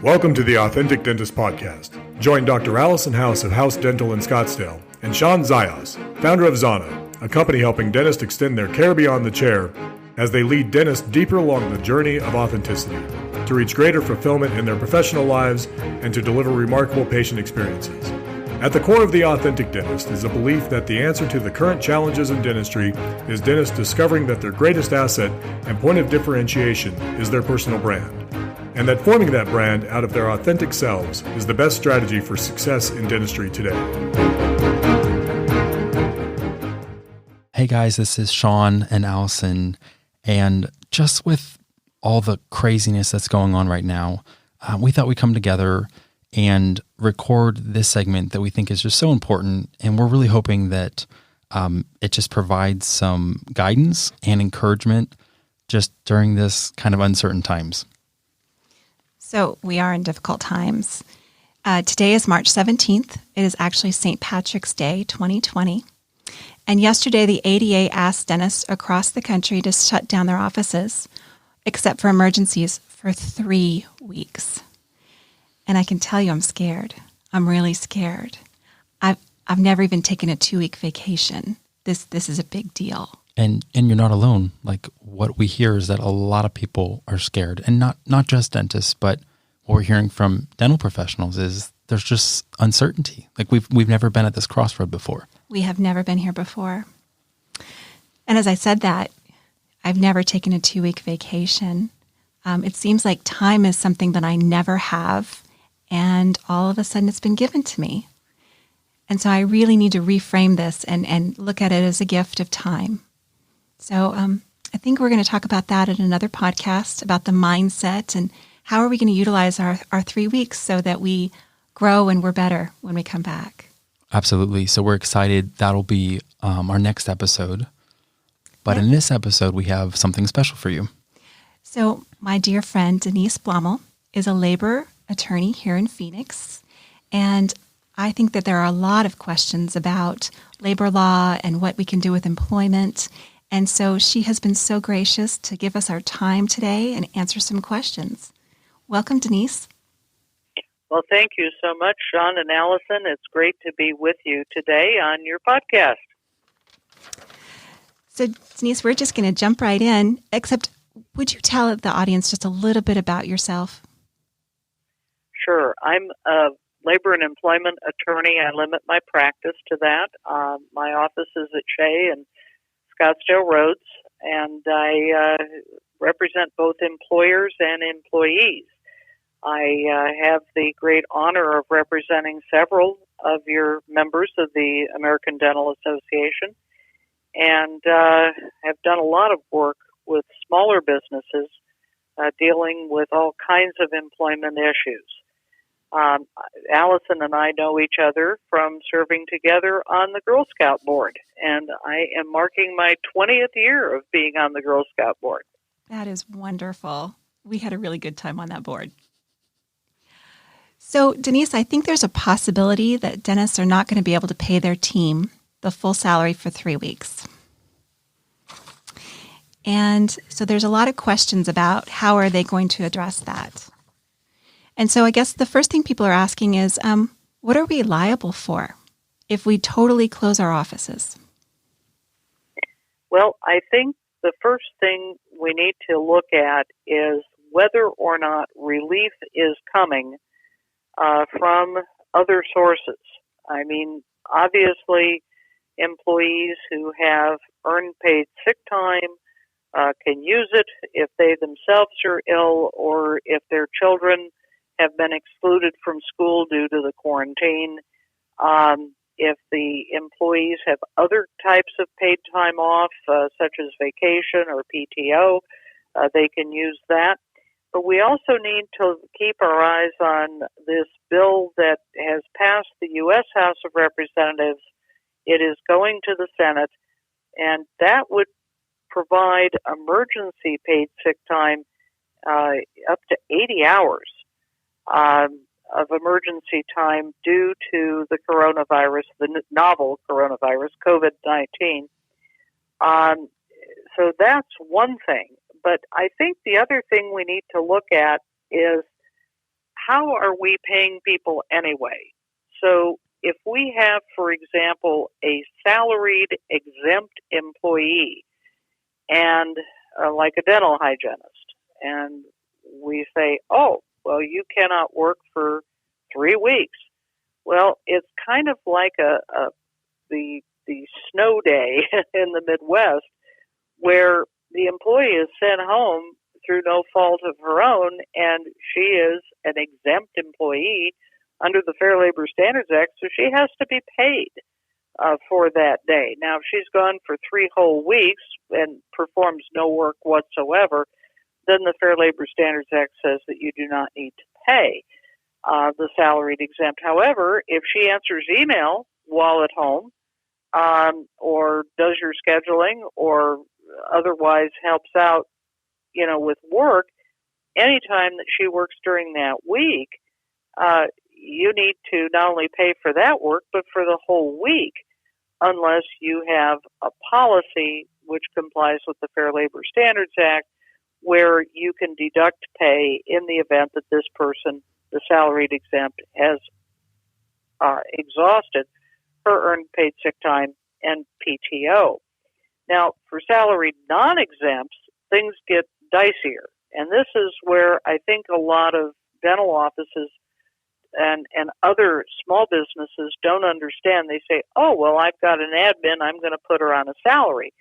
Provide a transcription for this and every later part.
Welcome to the Authentic Dentist Podcast. Join Dr. Allison House of House Dental in Scottsdale and Shawn Zayas, founder of Zana, a company helping dentists extend their care beyond the chair as they lead dentists deeper along the journey of authenticity to reach greater fulfillment in their professional lives and to deliver remarkable patient experiences. At the core of the Authentic Dentist is a belief that the answer to the current challenges in dentistry is dentists discovering that their greatest asset and point of differentiation is their personal brand, and that forming that brand out of their authentic selves is the best strategy for success in dentistry today. Hey guys, this is Shawn and Allison, and just with all the craziness that's going on right now, we thought we'd come together and record this segment that we think is just so important, and we're really hoping that it just provides some guidance and encouragement just during this kind of uncertain times. So we are in difficult times. Today is March 17th. It is actually St. Patrick's Day 2020. And yesterday, the ADA asked dentists across the country to shut down their offices, except for emergencies, for 3 weeks. And I can tell you I'm scared. I'm really scared. I've never even taken a 2-week vacation. This is a big deal. And you're not alone. Like, what we hear is that a lot of people are scared, and not just dentists, but what we're hearing from dental professionals is there's just uncertainty. Like we've never been at this crossroad before. We have never been here before. And as I said that, I've never taken a 2-week vacation. It seems like time is something that I never have, and all of a sudden it's been given to me. And so I really need to reframe this and look at it as a gift of time. So I think we're going to talk about that in another podcast, about the mindset and how are we going to utilize our 3 weeks so that we grow and we're better when we come back. Absolutely. So we're excited. That'll be our next episode. But in this episode, we have something special for you. So my dear friend, Denise Blommel, is a labor attorney here in Phoenix. And I think that there are a lot of questions about labor law and what we can do with employment. And so she has been so gracious to give us our time today and answer some questions. Welcome, Denise. Well, thank you so much, Shawn and Allison. It's great to be with you today on your podcast. So, Denise, we're just going to jump right in, except would you tell the audience just a little bit about yourself? Sure. I'm a labor and employment attorney. I limit my practice to that. My office is at Shea and Scottsdale Roads, and I represent both employers and employees. I have the great honor of representing several of your members of the American Dental Association, and have done a lot of work with smaller businesses dealing with all kinds of employment issues. Allison and I know each other from serving together on the Girl Scout board, and I am marking my 20th year of being on the Girl Scout board. That is wonderful. We had a really good time on that board. So, Denise, I think there's a possibility that dentists are not going to be able to pay their team the full salary for 3 weeks. And so there's a lot of questions about how are they going to address that. And so I guess the first thing people are asking is, what are we liable for if we totally close our offices? Well, I think the first thing we need to look at is whether or not relief is coming from other sources. I mean, obviously, employees who have earned paid sick time can use it if they themselves are ill or if their children have been excluded from school due to the quarantine. If the employees have other types of paid time off, such as vacation or PTO, they can use that. But we also need to keep our eyes on this bill that has passed the U.S. House of Representatives. It is going to the Senate, and that would provide emergency paid sick time up to 80 hours of emergency time due to the coronavirus, the novel coronavirus, COVID-19. So that's one thing. But I think the other thing we need to look at is how are we paying people anyway? So if we have, for example, a salaried exempt employee and like a dental hygienist, and we say, oh, well, you cannot work for 3 weeks. Well, it's kind of like the snow day in the Midwest, where the employee is sent home through no fault of her own, and she is an exempt employee under the Fair Labor Standards Act, so she has to be paid for that day. Now, if she's gone for 3 whole weeks and performs no work whatsoever, then the Fair Labor Standards Act says that you do not need to pay the salaried exempt. However, if she answers email while at home, or does your scheduling, or otherwise helps out, with work, anytime that she works during that week, you need to not only pay for that work, but for the whole week, unless you have a policy which complies with the Fair Labor Standards Act, where you can deduct pay in the event that this person, the salaried exempt, has exhausted her earned paid sick time and PTO. Now, for salaried non-exempts, things get dicier. And this is where I think a lot of dental offices and other small businesses don't understand. They say, oh, well, I've got an admin, I'm going to put her on a salary.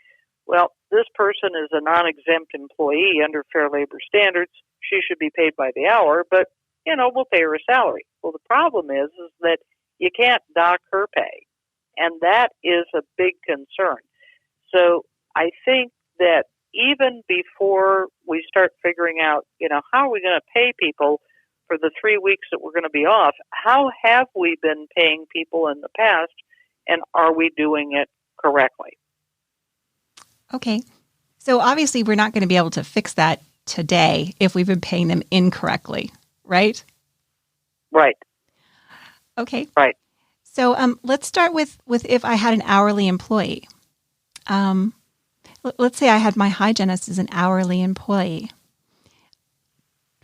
Well, this person is a non-exempt employee under Fair Labor Standards. She should be paid by the hour, but, we'll pay her a salary. Well, the problem is that you can't dock her pay, and that is a big concern. So I think that even before we start figuring out, how are we going to pay people for the 3 weeks that we're going to be off, how have we been paying people in the past, and are we doing it correctly? Okay. So obviously we're not going to be able to fix that today if we've been paying them incorrectly, right? Right. Okay. Right. So let's start with if I had an hourly employee. Let's say I had my hygienist as an hourly employee.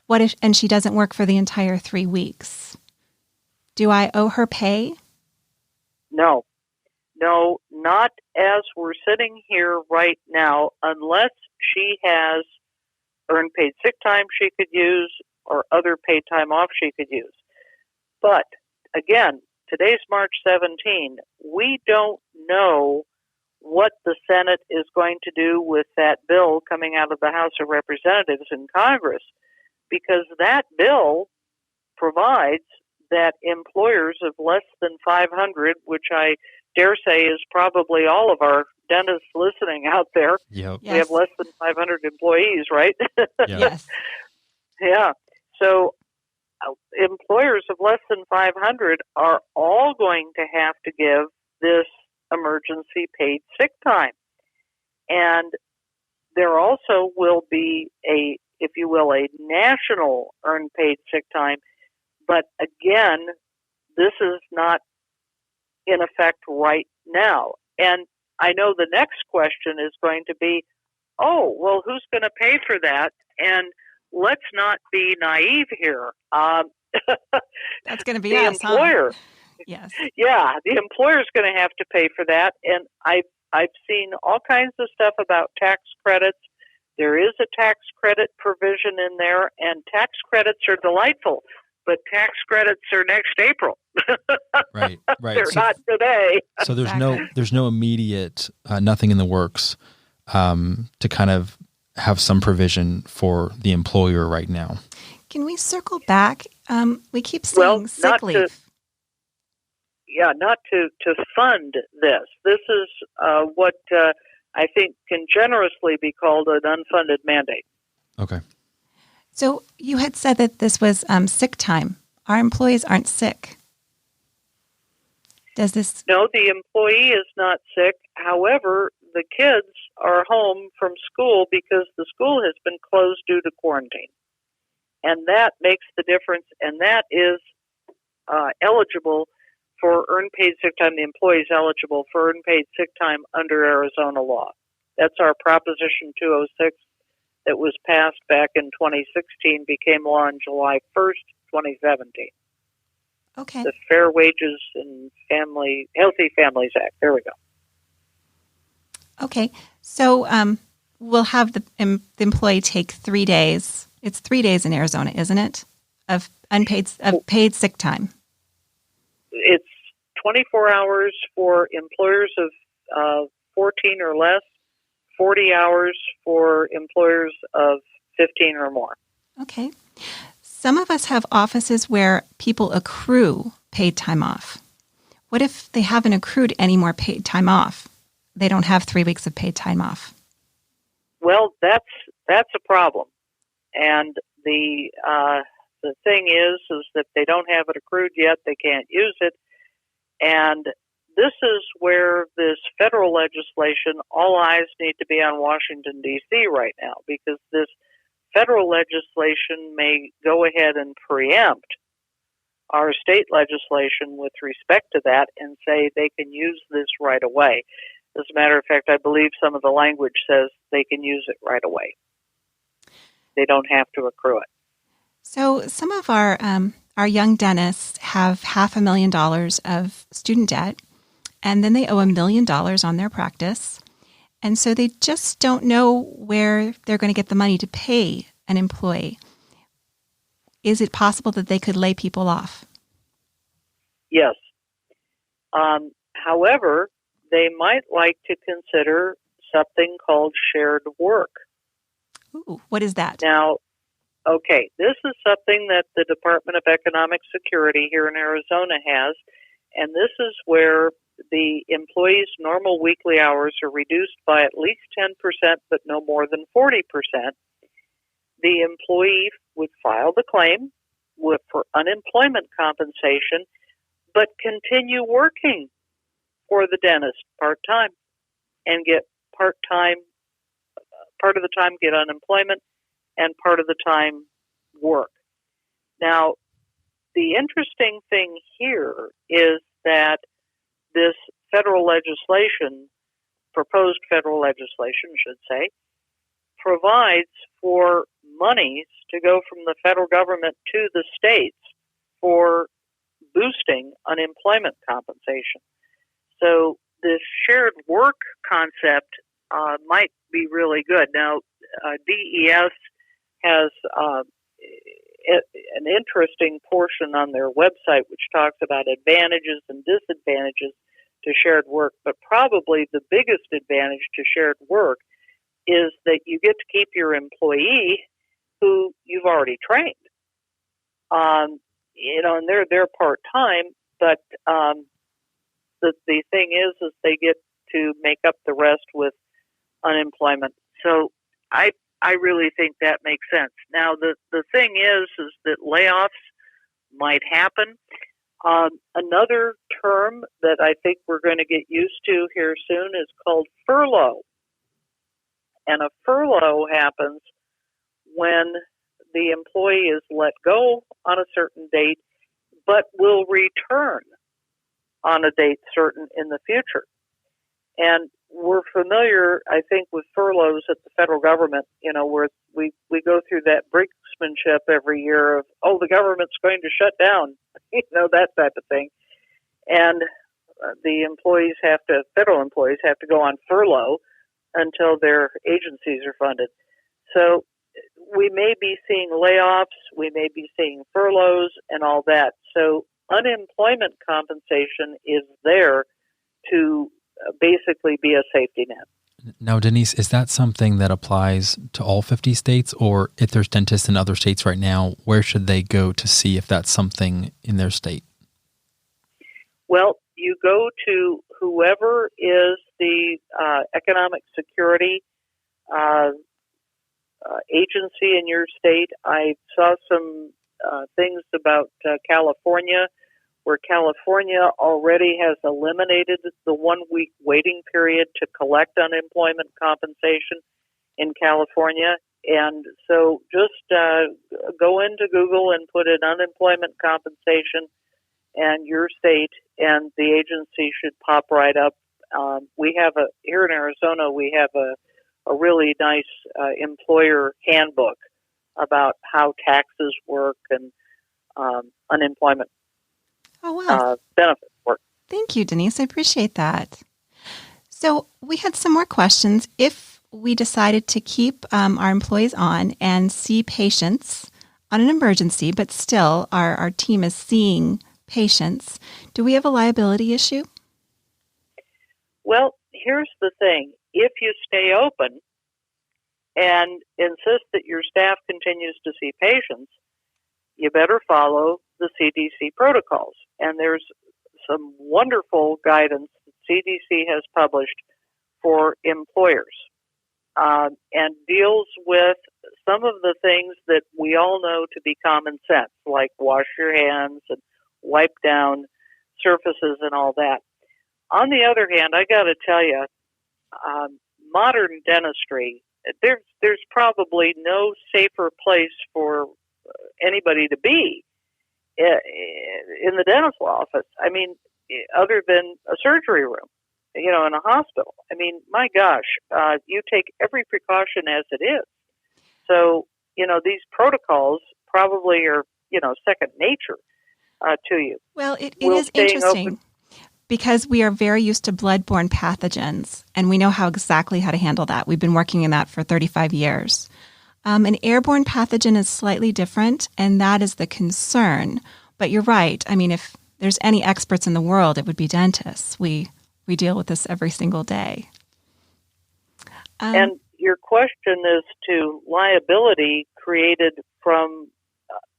What if, and she doesn't work for the entire 3 weeks? Do I owe her pay? No, not as we're sitting here right now, unless she has earned paid sick time she could use or other paid time off she could use. But again, today's March 17. We don't know what the Senate is going to do with that bill coming out of the House of Representatives in Congress, because that bill provides that employers of less than 500, which I dare say is probably all of our dentists listening out there. Yep. Yes. We have less than 500 employees, right? Yes. Yeah. So employers of less than 500 are all going to have to give this emergency paid sick time. And there also will be a national earned paid sick time. But again, this is not in effect right now. And I know the next question is going to be, oh, well, who's going to pay for that? And let's not be naive here. That's going to be the us, employer. Huh? Yes. Yeah, the employer's going to have to pay for that. And I've seen all kinds of stuff about tax credits. There is a tax credit provision in there, and tax credits are delightful, but tax credits are next April. Right. They're not today. So there's Exactly. no immediate, nothing in the works to kind of have some provision for the employer right now. Can we circle back? We keep saying sick leave. Not to fund this. This is what I think can generously be called an unfunded mandate. Okay. So you had said that this was sick time. Our employees aren't sick. Does this? No, the employee is not sick. However, the kids are home from school because the school has been closed due to quarantine. And that makes the difference, and that is eligible for earned paid sick time. The employee is eligible for earned paid sick time under Arizona law. That's our Proposition 206 that was passed back in 2016 became law on July 1st, 2017. Okay. The Fair Wages and Healthy Families Act. There we go. Okay. So we'll have the employee take 3 days. It's 3 days in Arizona, isn't it? Of paid sick time. It's 24 hours for employers of 14 or less, 40 hours for employers of 15 or more. Okay. Some of us have offices where people accrue paid time off. What if they haven't accrued any more paid time off? They don't have 3 weeks of paid time off. Well, that's a problem. And the thing is that they don't have it accrued yet. They can't use it. And this is where this federal legislation, all eyes need to be on Washington, D.C. right now, because this federal legislation may go ahead and preempt our state legislation with respect to that and say they can use this right away. As a matter of fact, I believe some of the language says they can use it right away. They don't have to accrue it. So some of our young dentists have $500,000 of student debt, and then they owe $1 million on their practice. And so they just don't know where they're going to get the money to pay an employee. Is it possible that they could lay people off? Yes. However, they might like to consider something called shared work. Ooh, what is that? Now, okay, this is something that the Department of Economic Security here in Arizona has, and this is where the employee's normal weekly hours are reduced by at least 10%, but no more than 40%. The employee would file the claim for unemployment compensation, but continue working for the dentist part-time and get part of the time get unemployment and part of the time work. Now, the interesting thing here is that this federal legislation, proposed federal legislation, should say, provides for monies to go from the federal government to the states for boosting unemployment compensation. So this shared work concept might be really good. Now, DES has an interesting portion on their website which talks about advantages and disadvantages to shared work, but probably the biggest advantage to shared work is that you get to keep your employee who you've already trained. And they're part-time, but the thing is they get to make up the rest with unemployment. So I really think that makes sense. Now, the thing is that layoffs might happen. Another term that I think we're going to get used to here soon is called furlough. And a furlough happens when the employee is let go on a certain date, but will return on a date certain in the future. And we're familiar, I think, with furloughs at the federal government, where we go through that brinksmanship every year of, the government's going to shut down, that type of thing. And the federal employees have to go on furlough until their agencies are funded. So we may be seeing layoffs, we may be seeing furloughs and all that. So unemployment compensation is there to basically be a safety net. Now, Denise, is that something that applies to all 50 states? Or if there's dentists in other states right now, where should they go to see if that's something in their state? Well, you go to whoever is the economic security agency in your state. I saw some things about California, where California already has eliminated the 1 week waiting period to collect unemployment compensation in California. And so just go into Google and put in unemployment compensation and your state, and the agency should pop right up. We have here in Arizona, we have a a really nice employer handbook about how taxes work and unemployment Oh, wow. benefits work. Thank you, Denise. I appreciate that. So we had some more questions. If we decided to keep our employees on and see patients on an emergency, but still our team is seeing patients, do we have a liability issue? Well, here's the thing. If you stay open and insist that your staff continues to see patients, you better follow the CDC protocols. And there's some wonderful guidance that CDC has published for employers and deals with some of the things that we all know to be common sense, like wash your hands and wipe down surfaces and all that. On the other hand, I got to tell you, modern dentistry, there's probably no safer place for anybody to be in the dental office. I mean, other than a surgery room, in a hospital. I mean, my gosh, you take every precaution as it is. So, these protocols probably are, second nature to you. Well, it is interesting because we are very used to bloodborne pathogens, and we know exactly how to handle that. We've been working in that for 35 years. An airborne pathogen is slightly different, and that is the concern. But you're right. I mean, if there's any experts in the world, it would be dentists. We deal with this every single day. And your question is to liability created from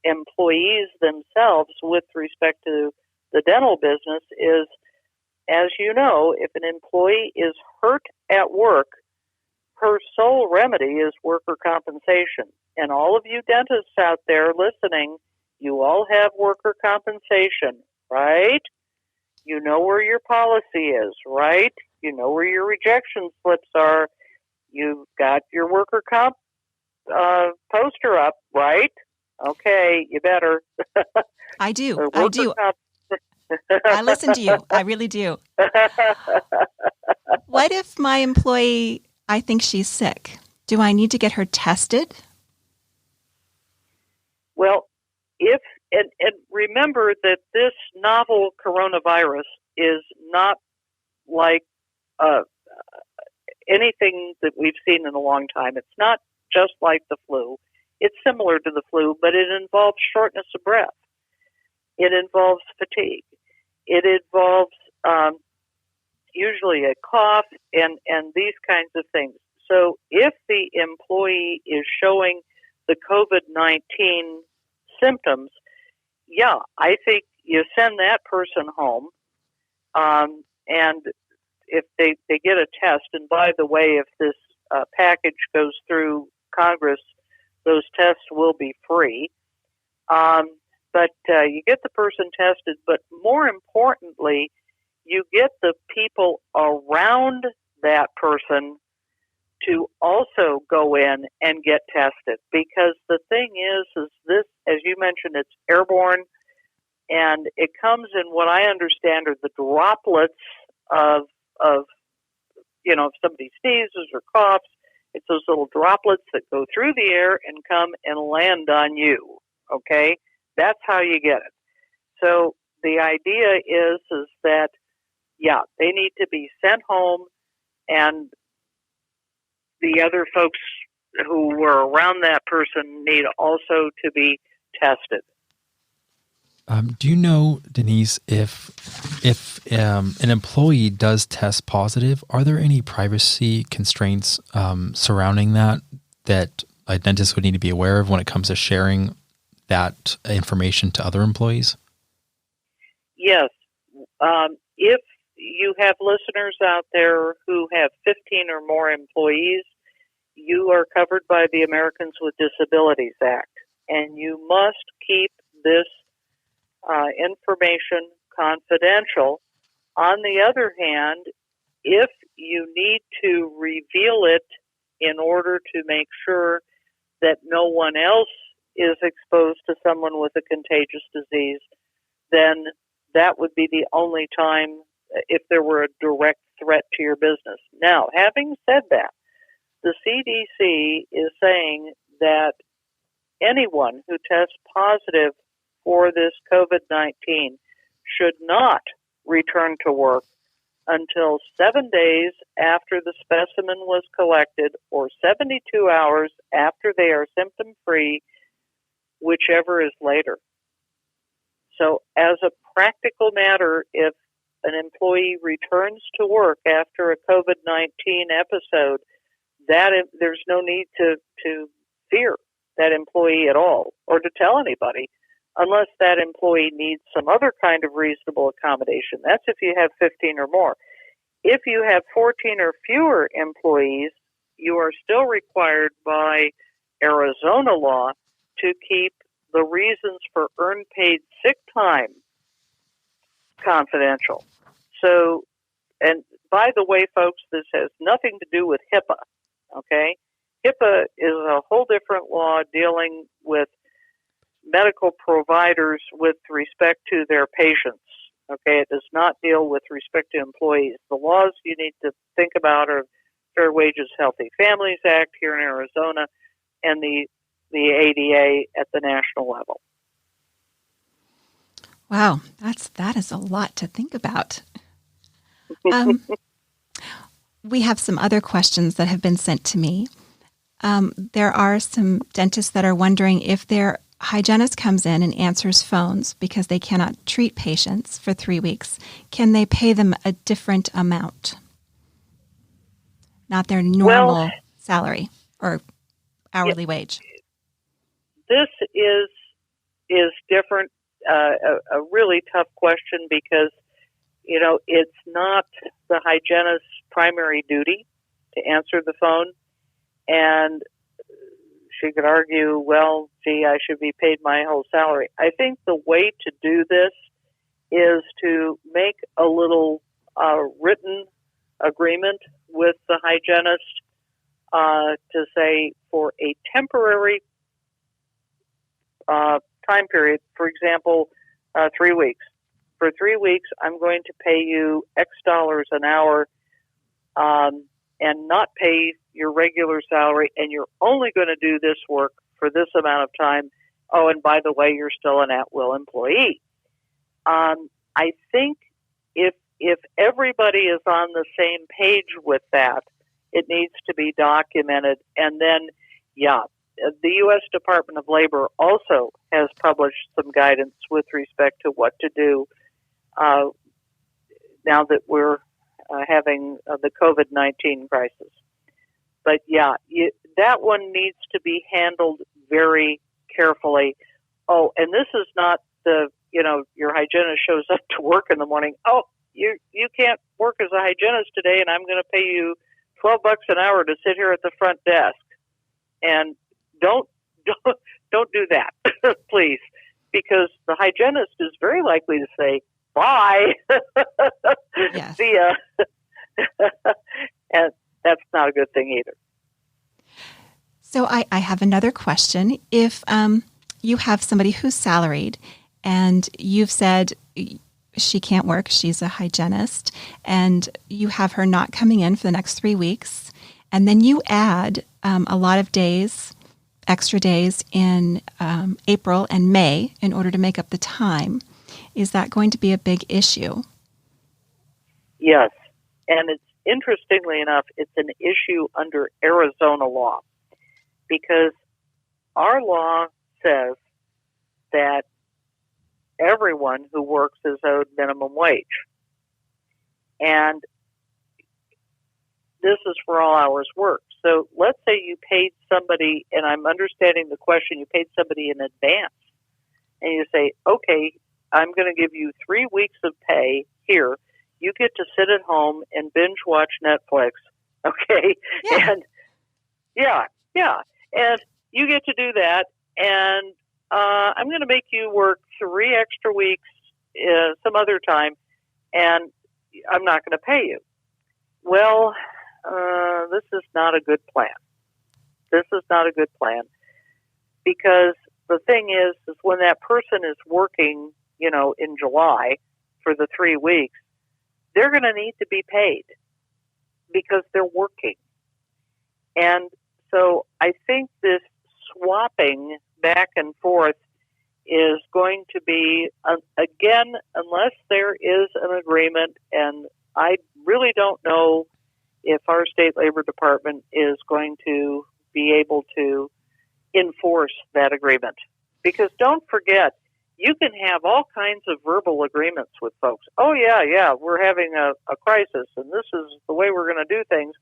employees themselves with respect to the dental business is, as you know, if an employee is hurt at work, her sole remedy is worker compensation. And all of you dentists out there listening, you all have worker compensation, right? You know where your policy is, right? You know where your rejection slips are. You've got your worker comp poster up, right? Okay, you better. I do. I listen to you. I really do. What if my employee, I think she's sick? Do I need to get her tested? Well, and remember that this novel coronavirus is not like anything that we've seen in a long time. It's not just like the flu. It's similar to the flu, but it involves shortness of breath. It involves fatigue. It involves usually a cough and these kinds of things. So if the employee is showing the COVID-19 symptoms, yeah, I think you send that person home, and if they get a test, and by the way, if this package goes through Congress, those tests will be free. But you get the person tested, but more importantly, you get the people around that person to also go in and get tested. Because the thing is this, as you mentioned, it's airborne, and it comes in what I understand are the droplets of if somebody sneezes or coughs, it's those little droplets that go through the air and come and land on you, okay? That's how you get it. So the idea is that, yeah, they need to be sent home, and the other folks who were around that person need also to be tested. Do you know, Denise, if an employee does test positive, are there any privacy constraints surrounding that a dentist would need to be aware of when it comes to sharing that information to other employees? Yes. If you have listeners out there who have 15 or more employees, you are covered by the Americans with Disabilities Act, and you must keep this information confidential. On the other hand, if you need to reveal it in order to make sure that no one else is exposed to someone with a contagious disease, then that would be the only time if there were a direct threat to your business. Now, having said that, the CDC is saying that anyone who tests positive for this COVID-19 should not return to work until 7 days after the specimen was collected or 72 hours after they are symptom-free, whichever is later. So as a practical matter, if an employee returns to work after a COVID-19 episode, there's no need to fear that employee at all or to tell anybody, unless that employee needs some other kind of reasonable accommodation. That's if you have 15 or more. If you have 14 or fewer employees, you are still required by Arizona law to keep the reasons for earned paid sick time confidential. So, and by the way, folks, this has nothing to do with HIPAA, okay? HIPAA is a whole different law dealing with medical providers with respect to their patients. Okay, it does not deal with respect to employees. The laws you need to think about are Fair Wages, Healthy Families Act here in Arizona and the ADA at the national level. Wow, that is a lot to think about. We have some other questions that have been sent to me. There are some dentists that are wondering if their hygienist comes in and answers phones because they cannot treat patients for 3 weeks, can they pay them a different amount? Not their normal salary or hourly wage. This is different, a really tough question because, it's not the hygienist's primary duty to answer the phone. And she could argue, well, gee, I should be paid my whole salary. I think the way to do this is to make a little written agreement with the hygienist to say for a temporary time period, for example, 3 weeks. For 3 weeks, I'm going to pay you X dollars an hour and not pay your regular salary, and you're only going to do this work for this amount of time. Oh, and by the way, you're still an at-will employee. I think if everybody is on the same page with that, it needs to be documented. And then, the U.S. Department of Labor also has published some guidance with respect to what to do now that we're having the COVID-19 crisis. But that one needs to be handled very carefully. Oh, and this is not your hygienist shows up to work in the morning. Oh, you can't work as a hygienist today, and I'm going to pay you $12 an hour to sit here at the front desk. And don't do that, please, because the hygienist is very likely to say, bye. Yes. See ya. And that's not a good thing either. So I have another question. If you have somebody who's salaried and you've said she can't work, she's a hygienist, and you have her not coming in for the next 3 weeks, and then you add a lot of days, extra days in April and May in order to make up the time, is that going to be a big issue? Yes. And it's interestingly enough, it's an issue under Arizona law because our law says that everyone who works is owed minimum wage. And this is for all hours worked. So let's say you paid somebody, and I'm understanding the question, you paid somebody in advance, and you say, okay, I'm going to give you 3 weeks of pay here. You get to sit at home and binge watch Netflix, okay? Yeah. And and you get to do that, and I'm going to make you work 3 extra weeks some other time, and I'm not going to pay you. Well, this is not a good plan. This is not a good plan because the thing is when that person is working, in July for the 3 weeks, they're going to need to be paid because they're working. And so I think this swapping back and forth is going to be, again, unless there is an agreement, and I really don't know if our state labor department is going to be able to enforce that agreement. Because don't forget, you can have all kinds of verbal agreements with folks. Oh, yeah, we're having a crisis, and this is the way we're going to do things.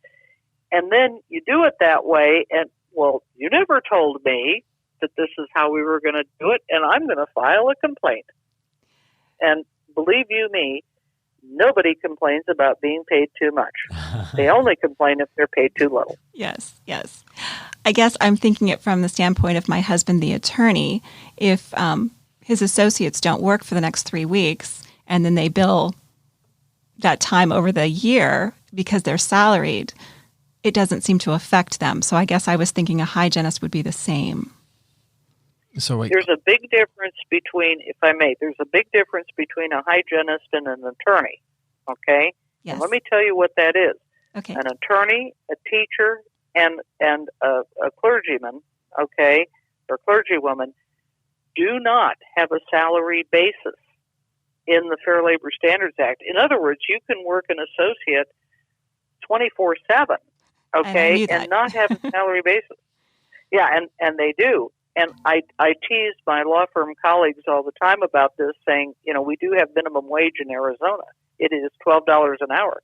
And then you do it that way, and, well, you never told me that this is how we were going to do it, and I'm going to file a complaint. And believe you me, nobody complains about being paid too much. They only complain if they're paid too little. Yes. I guess I'm thinking it from the standpoint of my husband, the attorney. If his associates don't work for the next 3 weeks and then they bill that time over the year because they're salaried, it doesn't seem to affect them. So I guess I was thinking a hygienist would be the same. So there's a big difference between, if I may, there's a big difference between a hygienist and an attorney, okay? Yes. And let me tell you what that is. Okay. An attorney, a teacher, and a clergyman, okay, or clergywoman, do not have a salary basis in the Fair Labor Standards Act. In other words, you can work an associate 24/7, okay, and not have a salary basis. Yeah, and they do. And I tease my law firm colleagues all the time about this, saying, we do have minimum wage in Arizona. It is $12 an hour.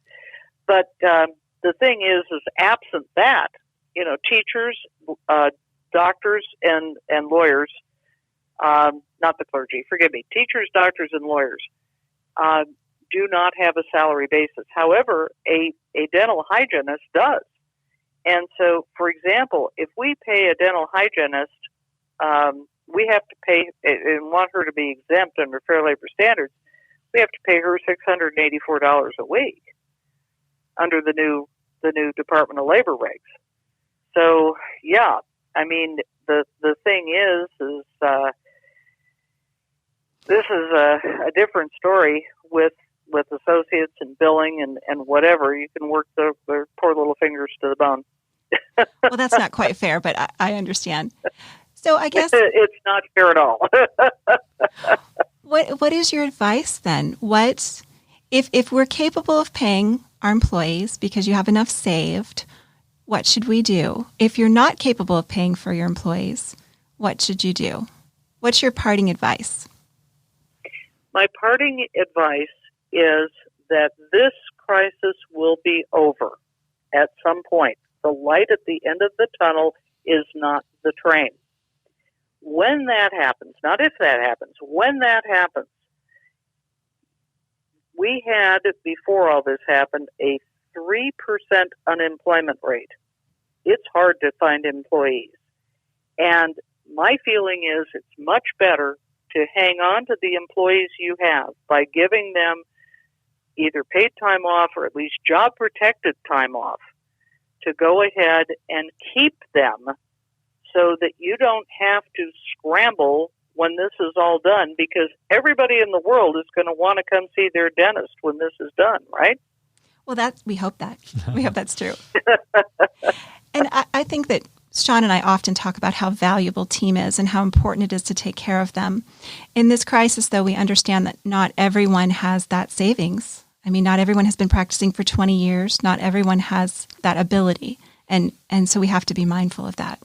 But the thing is absent that, teachers, doctors, and lawyers, not the clergy, forgive me, teachers, doctors, and lawyers do not have a salary basis. However, a dental hygienist does. And so, for example, if we pay a dental hygienist, we have to pay, and want her to be exempt under Fair Labor Standards, we have to pay her $684 a week under the new Department of Labor regs. So, yeah, I mean, the thing is this is a different story with associates and billing and whatever. You can work their poor little fingers to the bone. Well, that's not quite fair, but I understand. So I guess it's not fair at all. What is your advice then? What if we're capable of paying our employees because you have enough saved, what should we do? If you're not capable of paying for your employees, what should you do? What's your parting advice? My parting advice is that this crisis will be over at some point. The light at the end of the tunnel is not the train. When that happens, not if that happens, when that happens, we had, before all this happened, a 3% unemployment rate. It's hard to find employees. And my feeling is it's much better to hang on to the employees you have by giving them either paid time off or at least job-protected time off to go ahead and keep them so that you don't have to scramble when this is all done, because everybody in the world is going to want to come see their dentist when this is done, right? Well, we hope that. We hope that's true. And I think that Shawn and I often talk about how valuable team is and how important it is to take care of them. In this crisis, though, we understand that not everyone has that savings. I mean, not everyone has been practicing for 20 years. Not everyone has that ability. And so we have to be mindful of that.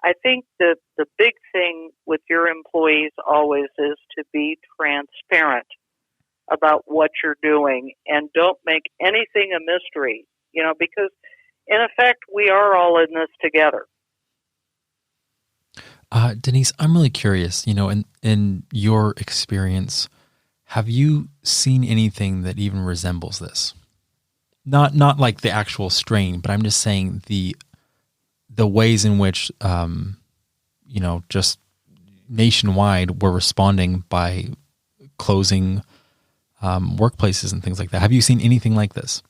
I think that the big thing with your employees always is to be transparent about what you're doing and don't make anything a mystery, because in effect, we are all in this together. Denise, I'm really curious, in your experience, have you seen anything that even resembles this? Not like the actual strain, but I'm just saying the ways in which, just nationwide we're responding by closing workplaces and things like that. Have you seen anything like this?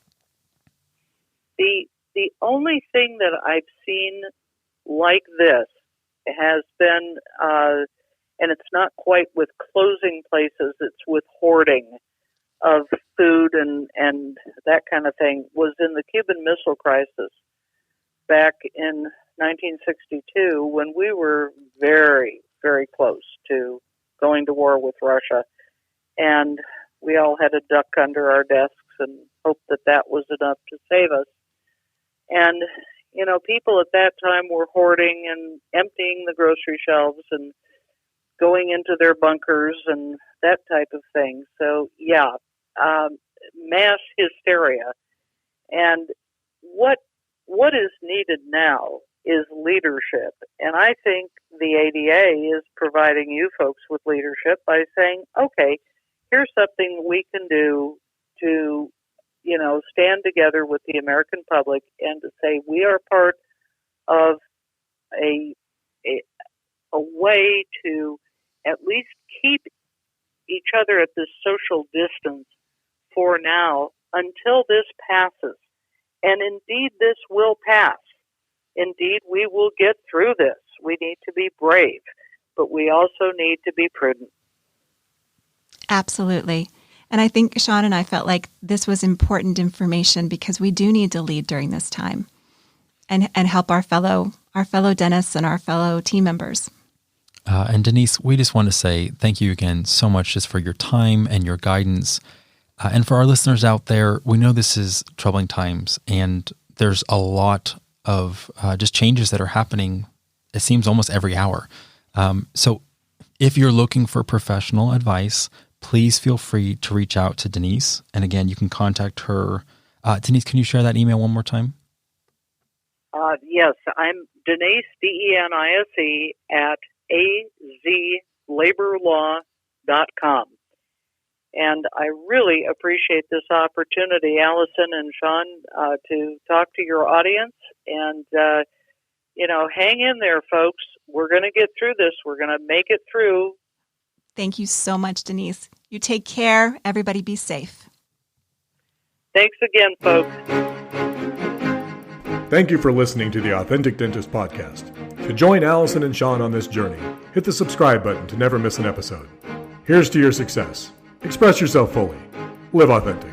The only thing that I've seen like this has been, and it's not quite with closing places, it's with hoarding of food and that kind of thing was in the Cuban Missile Crisis back in 1962, when we were very, very close to going to war with Russia. And we all had a duck under our desks and hoped that that was enough to save us. And, you know, people at that time were hoarding and emptying the grocery shelves and going into their bunkers and that type of thing. So, yeah, mass hysteria. And what is needed now is leadership. And I think the ADA is providing you folks with leadership by saying, okay, here's something we can do to, you know, stand together with the American public and to say we are part of a way to at least keep each other at this social distance for now until this passes. And indeed, this will pass. Indeed, we will get through this. We need to be brave, but we also need to be prudent. Absolutely. And I think Shawn and I felt like this was important information because we do need to lead during this time and help our fellow dentists and our fellow team members. And Denise, we just want to say thank you again so much just for your time and your guidance. And for our listeners out there, we know this is troubling times and there's a lot of just changes that are happening, it seems almost every hour. So if you're looking for professional advice, please feel free to reach out to Denise. And again, you can contact her. Denise, can you share that email one more time? Yes, I'm Denise, Denise, at azlaborlaw.com. And I really appreciate this opportunity, Allison and Shawn, to talk to your audience. And, you know, hang in there, folks. We're going to get through this. We're going to make it through. Thank you so much, Denise. You take care. Everybody be safe. Thanks again, folks. Thank you for listening to the Authentic Dentist Podcast. To join Allison and Shawn on this journey, hit the subscribe button to never miss an episode. Here's to your success. Express yourself fully. Live authentic.